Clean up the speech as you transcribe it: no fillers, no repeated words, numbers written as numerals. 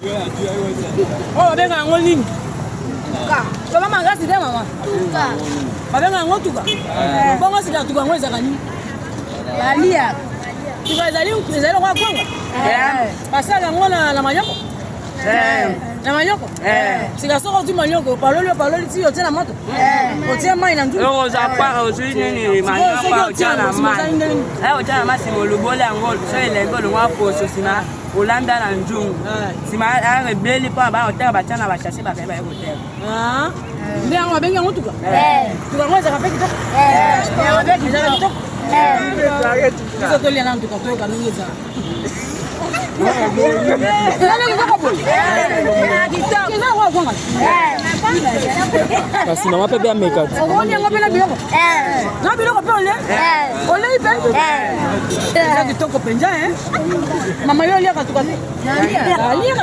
Oh, benga ngolini. Kama mangasi de mama. Babenga ngotuka. Bongo sida tuka ngweza kani. Alia. Tibazali ukizalo kwa kwanga. Basala ngona na manyoko. Na manyoko. Sika soko tu manyoko, paloli ti yote na moto. Otia mai na ndu. Yo za kwa uzuri nini manyoko otia na mai. Otia na mai simo lubola ngolo, so ile ngolo ngwapo so sima Olanda na njungu. Sima a rebeli pa ba otia ba tana ba chasser ba ba hotel. Ndio ngabenga ngotuka. Tuka ngweza kapeki to. Ngweza to. Sasa tolia na Ntuka toka nungeza. Kasi mama pe bia make out. Oni ngope na biloko. Na biloko pe ole. Ole ipe. Sasa kitoko penja Mama yo lia katuka. Lia.